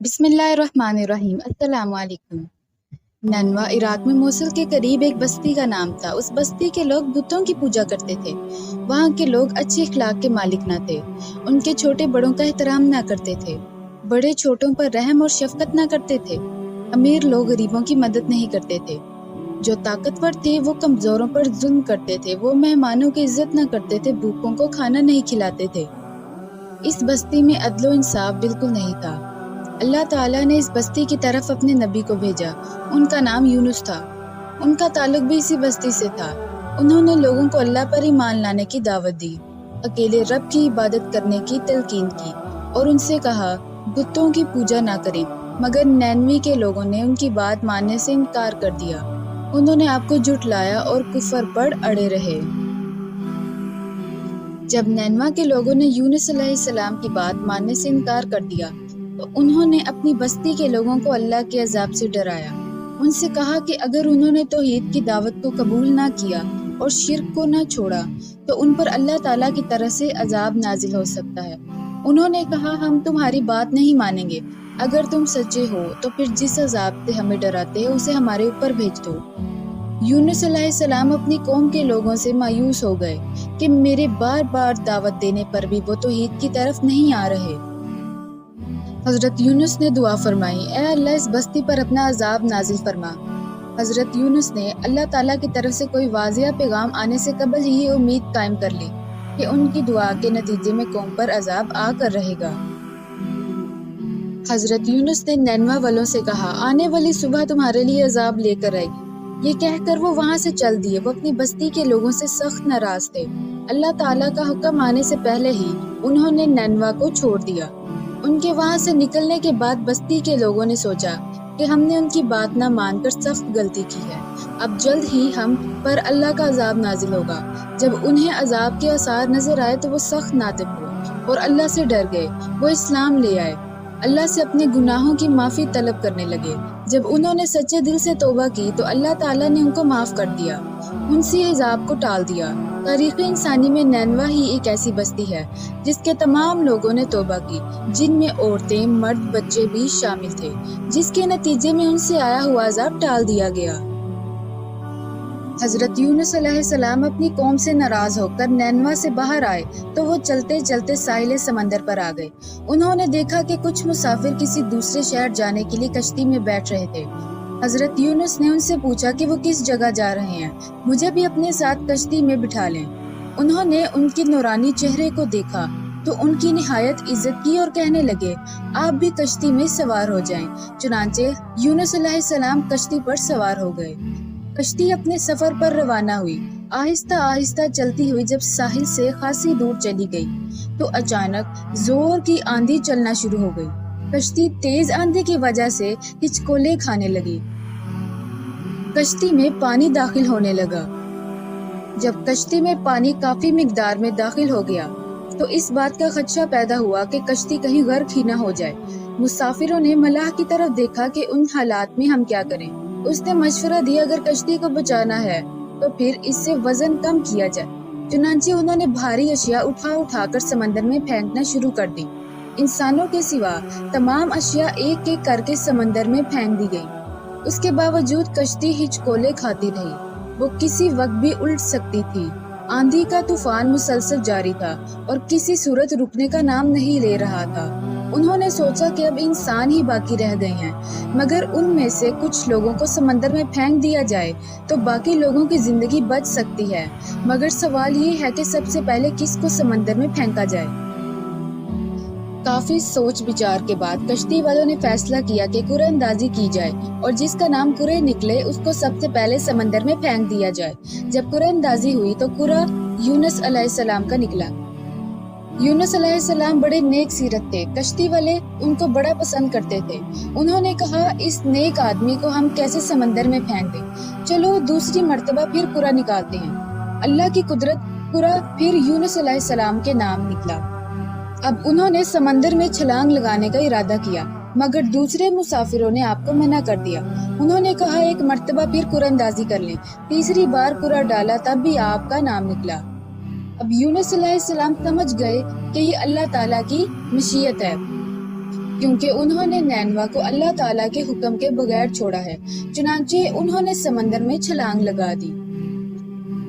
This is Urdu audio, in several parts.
بسم اللہ الرحمن الرحیم۔ السلام علیکم۔ ننوا عراق میں موصل کے قریب ایک بستی کا نام تھا۔ اس بستی کے لوگ بتوں کی پوجا کرتے تھے۔ وہاں کے لوگ اچھے اخلاق کے مالک نہ تھے۔ ان کے چھوٹے بڑوں کا احترام نہ کرتے تھے۔ بڑے چھوٹوں پر رحم اور شفقت نہ کرتے تھے۔ امیر لوگ غریبوں کی مدد نہیں کرتے تھے۔ جو طاقتور تھے وہ کمزوروں پر ظلم کرتے تھے۔ وہ مہمانوں کی عزت نہ کرتے تھے۔ بھوکوں کو کھانا نہیں کھلاتے تھے۔ اس بستی میں عدل و انصاف بالکل نہیں تھا۔ اللہ تعالیٰ نے اس بستی کی طرف اپنے نبی کو بھیجا۔ ان کا نام یونس تھا۔ ان کا تعلق بھی اسی بستی سے تھا۔ انہوں نے لوگوں کو اللہ پر ایمان لانے کی دعوت دی، اکیلے رب کی عبادت کرنے کی تلقین کی، اور ان سے کہا بتوں کی پوجا نہ کریں۔ مگر نینوی کے لوگوں نے ان کی بات ماننے سے انکار کر دیا۔ انہوں نے آپ کو جھٹلایا اور کفر پر اڑے رہے۔ جب نینوا کے لوگوں نے یونس علیہ السلام کی بات ماننے سے انکار کر دیا تو انہوں نے اپنی بستی کے لوگوں کو اللہ کے عذاب سے ڈرایا۔ ان سے کہا کہ اگر انہوں نے توحید کی دعوت کو قبول نہ کیا اور شرک کو نہ چھوڑا تو ان پر اللہ تعالیٰ کی طرف سے عذاب نازل ہو سکتا ہے۔ انہوں نے کہا ہم تمہاری بات نہیں مانیں گے۔ اگر تم سچے ہو تو پھر جس عذاب سے ہمیں ڈراتے ہو اسے ہمارے اوپر بھیج دو۔ یونس علیہ السلام اپنی قوم کے لوگوں سے مایوس ہو گئے کہ میرے بار بار دعوت دینے پر بھی وہ توحید کی طرف نہیں آ رہے۔ حضرت یونس نے دعا فرمائی، اے اللہ اس بستی پر اپنا عذاب نازل فرما۔ حضرت یونس نے اللہ تعالیٰ کی طرف سے کوئی واضح پیغام آنے سے قبل ہی امید قائم کر لی کہ ان کی دعا کے نتیجے میں قوم پر عذاب آ کر رہے گا۔ حضرت یونس نے نینوا والوں سے کہا آنے والی صبح تمہارے لیے عذاب لے کر آئے گی۔ یہ کہہ کر وہ وہاں سے چل دیے۔ وہ اپنی بستی کے لوگوں سے سخت ناراض تھے۔ اللہ تعالیٰ کا حکم آنے سے پہلے ہی انہوں نے نینوا کو چھوڑ دیا۔ ان کے وہاں سے نکلنے کے بعد بستی کے لوگوں نے سوچا کہ ہم نے ان کی بات نہ مان کر سخت غلطی کی ہے۔ اب جلد ہی ہم پر اللہ کا عذاب نازل ہوگا۔ جب انہیں عذاب کے آثار نظر آئے تو وہ سخت نادم ہوئے اور اللہ سے ڈر گئے۔ وہ اسلام لے آئے، اللہ سے اپنے گناہوں کی معافی طلب کرنے لگے۔ جب انہوں نے سچے دل سے توبہ کی تو اللہ تعالیٰ نے ان کو معاف کر دیا، ان سے عذاب کو ٹال دیا۔ تاریخ انسانی میں نینوا ہی ایک ایسی بستی ہے جس کے تمام لوگوں نے توبہ کی، جن میں عورتیں، مرد، بچے بھی شامل تھے، جس کے نتیجے میں ان سے آیا ہوا عذاب ٹال دیا گیا۔ حضرت یونس علیہ السلام اپنی قوم سے ناراض ہو کر نینوا سے باہر آئے تو وہ چلتے چلتے ساحل سمندر پر آ گئے۔ انہوں نے دیکھا کہ کچھ مسافر کسی دوسرے شہر جانے کے لیے کشتی میں بیٹھ رہے تھے۔ حضرت یونس نے ان سے پوچھا کہ وہ کس جگہ جا رہے ہیں، مجھے بھی اپنے ساتھ کشتی میں بٹھا لیں۔ انہوں نے ان کے نورانی چہرے کو دیکھا تو ان کی نہایت عزت کی اور کہنے لگے آپ بھی کشتی میں سوار ہو جائیں۔ چنانچہ یونس علیہ السلام کشتی پر سوار ہو گئے۔ کشتی اپنے سفر پر روانہ ہوئی۔ آہستہ آہستہ چلتی ہوئی جب ساحل سے خاصی دور چلی گئی تو اچانک زور کی آندھی چلنا شروع ہو گئی۔ کشتی تیز آندھی کی وجہ سے ہچکولے کھانے لگی۔ کشتی میں پانی داخل ہونے لگا۔ جب کشتی میں پانی کافی مقدار میں داخل ہو گیا تو اس بات کا خدشہ پیدا ہوا کہ کشتی کہیں غرق ہی نہ ہو جائے۔ مسافروں نے ملاح کی طرف دیکھا کہ ان حالات میں ہم کیا کریں۔ اس نے مشورہ دیا اگر کشتی کو بچانا ہے تو پھر اس سے وزن کم کیا جائے۔ چنانچہ انہوں نے بھاری اشیاء اٹھا کر سمندر میں پھینکنا شروع کر دی۔ انسانوں کے سوا تمام اشیاء ایک ایک کر کے سمندر میں پھینک دی گئی۔ اس کے باوجود کشتی ہچکولے کھاتی رہی۔ وہ کسی وقت بھی الٹ سکتی تھی۔ آندھی کا طوفان مسلسل جاری تھا اور کسی صورت رکنے کا نام نہیں لے رہا تھا۔ انہوں نے سوچا کہ اب انسان ہی باقی رہ گئے ہیں، مگر ان میں سے کچھ لوگوں کو سمندر میں پھینک دیا جائے تو باقی لوگوں کی زندگی بچ سکتی ہے۔ مگر سوال یہ ہے کہ سب سے پہلے کس کو سمندر میں پھینکا جائے؟ کافی سوچ بچار کے بعد کشتی والوں نے فیصلہ کیا کہ قرعہ اندازی کی جائے اور جس کا نام قرعہ نکلے اس کو سب سے پہلے سمندر میں پھینک دیا جائے۔ جب قرعہ اندازی ہوئی تو قرعہ یونس علیہ السلام کا نکلا۔ یونس علیہ السلام بڑے نیک سیرت تھے۔ کشتی والے ان کو بڑا پسند کرتے تھے۔ انہوں نے کہا اس نیک آدمی کو ہم کیسے سمندر میں پھینک دیں، چلو دوسری مرتبہ پھر قرعہ نکالتے ہیں۔ اللہ کی قدرت، قرعہ پھر یونس علیہ السلام کے نام نکلا۔ اب انہوں نے سمندر میں چھلانگ لگانے کا ارادہ کیا، مگر دوسرے مسافروں نے آپ کو منع کر دیا۔ انہوں نے کہا ایک مرتبہ پھر قرعہ اندازی کر لیں۔ تیسری بار قرعہ ڈالا تب بھی آپ کا نام نکلا۔ اب یونس علیہ السلام سمجھ گئے کہ یہ اللہ تعالیٰ کی مشیت ہے، کیونکہ انہوں نے نینوا کو اللہ تعالیٰ کے حکم کے بغیر چھوڑا ہے، چنانچہ انہوں نے سمندر میں چھلانگ لگا دی۔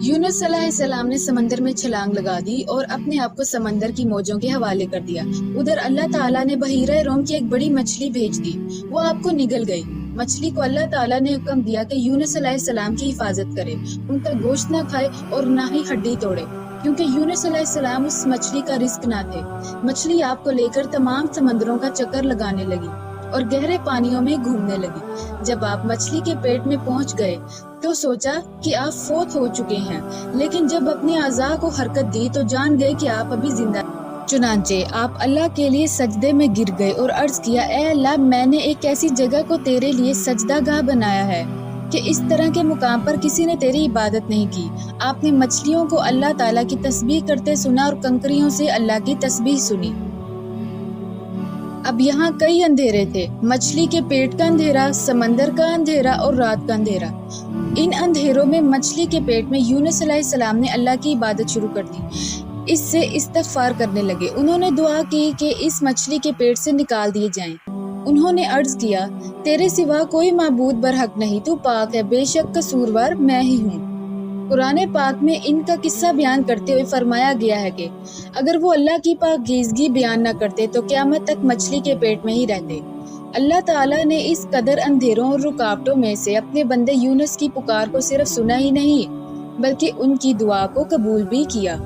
یونس علیہ السلام نے سمندر میں چھلانگ لگا دی اور اپنے آپ کو سمندر کی موجوں کے حوالے کر دیا۔ ادھر اللہ تعالیٰ نے بحیرہ روم کی ایک بڑی مچھلی بھیج دی، وہ آپ کو نگل گئی۔ مچھلی کو اللہ تعالیٰ نے حکم دیا کہ یونس علیہ السلام کی حفاظت کرے، ان کا گوشت نہ کھائے اور نہ ہی ہڈی توڑے، کیونکہ یونس علیہ السلام اس مچھلی کا رزق نہ تھے۔ مچھلی آپ کو لے کر تمام سمندروں کا چکر لگانے لگی اور گہرے پانیوں میں گھومنے لگی۔ جب آپ مچھلی کے پیٹ میں پہنچ گئے تو سوچا کہ آپ فوت ہو چکے ہیں، لیکن جب اپنے اعضاء کو حرکت دی تو جان گئے کہ آپ ابھی زندہ ہیں۔ چنانچہ آپ اللہ کے لیے سجدے میں گر گئے اور عرض کیا، اے اللہ، میں نے ایک ایسی جگہ کو تیرے لیے سجدہ گاہ بنایا ہے کہ اس طرح کے مقام پر کسی نے تیری عبادت نہیں کی۔ آپ نے مچھلیوں کو اللہ تعالیٰ کی تسبیح کرتے سنا اور کنکریوں سے اللہ کی تسبیح سنی۔ اب یہاں کئی اندھیرے تھے، مچھلی کے پیٹ کا اندھیرا، سمندر کا اندھیرا اور رات کا اندھیرا۔ ان اندھیروں میں مچھلی کے پیٹ میں یونس علیہ السلام نے اللہ کی عبادت شروع کر دی، اس سے استغفار کرنے لگے۔ انہوں نے دعا کی کہ اس مچھلی کے پیٹ سے نکال دیے جائیں۔ انہوں نے عرض کیا، تیرے سوا کوئی معبود برحق نہیں، تو پاک ہے، بے شک قصوروار میں ہی ہوں۔ قرآن پاک میں ان کا قصہ بیان کرتے ہوئے فرمایا گیا ہے کہ اگر وہ اللہ کی پاکیزگی بیان نہ کرتے تو قیامت تک مچھلی کے پیٹ میں ہی رہتے۔ اللہ تعالیٰ نے اس قدر اندھیروں اور رکاوٹوں میں سے اپنے بندے یونس کی پکار کو صرف سنا ہی نہیں بلکہ ان کی دعا کو قبول بھی کیا۔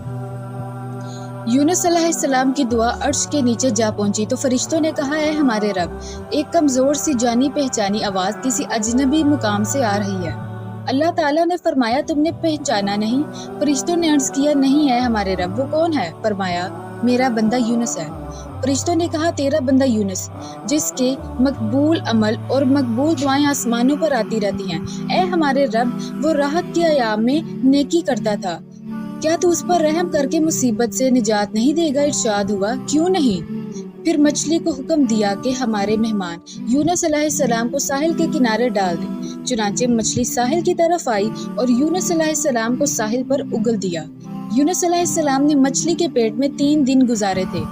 یونس علیہ السلام کی دعا عرش کے نیچے جا پہنچی تو فرشتوں نے کہا، اے ہمارے رب، ایک کمزور سی جانی پہچانی آواز کسی اجنبی مقام سے آ رہی ہے۔ اللہ تعالیٰ نے فرمایا، تم نے پہچانا نہیں؟ فرشتوں نے عرض کیا، نہیں ہے ہمارے رب۔ وہ کون ہے؟ فرمایا، میرا بندہ یونس ہے۔ فرشتوں نے کہا، تیرا بندہ یونس جس کے مقبول عمل اور مقبول دعائیں آسمانوں پر آتی رہتی ہیں، اے ہمارے رب، وہ راحت کے ایام میں نیکی کرتا تھا، کیا تو اس پر رحم کر کے مصیبت سے نجات نہیں دے گا؟ ارشاد ہوا، کیوں نہیں؟ پھر مچھلی کو حکم دیا کہ ہمارے مہمان یونس علیہ السلام کو ساحل کے کنارے ڈال دیں۔ چنانچہ مچھلی ساحل کی طرف آئی اور یونس علیہ السلام کو ساحل پر اگل دیا۔ یونس علیہ السلام نے مچھلی کے پیٹ میں 3 دن گزارے تھے۔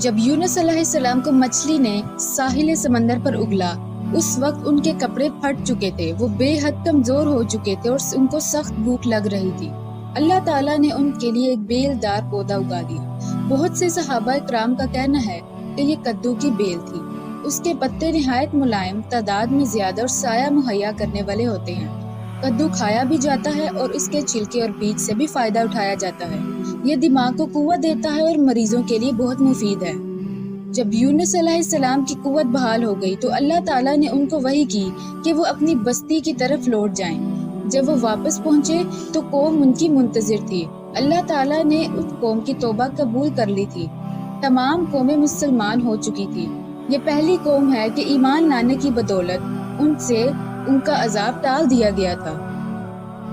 جب یونس علیہ السلام کو مچھلی نے ساحل سمندر پر اگلا، اس وقت ان کے کپڑے پھٹ چکے تھے، وہ بے حد کمزور ہو چکے تھے اور ان کو سخت بھوک لگ رہی تھی۔ اللہ تعالیٰ نے ان کے لیے ایک بیل دار پودا اگا دیا۔ بہت سے صحابہ اکرام کا کہنا ہے کہ یہ کدو کی بیل تھی۔ اس کے پتے نہایت ملائم، تعداد میں زیادہ اور سایہ مہیا کرنے والے ہوتے ہیں۔ کدو کھایا بھی جاتا ہے اور اس کے چھلکے اور بیج سے بھی فائدہ اٹھایا جاتا ہے۔ یہ دماغ کو قوت دیتا ہے اور مریضوں کے لیے بہت مفید ہے۔ جب یونس علیہ السلام کی قوت بحال ہو گئی تو اللہ تعالیٰ نے ان کو وحی کی کہ وہ اپنی بستی کی طرف لوٹ جائیں۔ جب وہ واپس پہنچے تو قوم ان کی منتظر تھی۔ اللہ تعالیٰ نے اس قوم کی توبہ قبول کر لی تھی۔ تمام قومیں مسلمان ہو چکی تھی۔ یہ پہلی قوم ہے کہ ایمان لانے کی بدولت ان سے ان کا عذاب ٹال دیا گیا تھا۔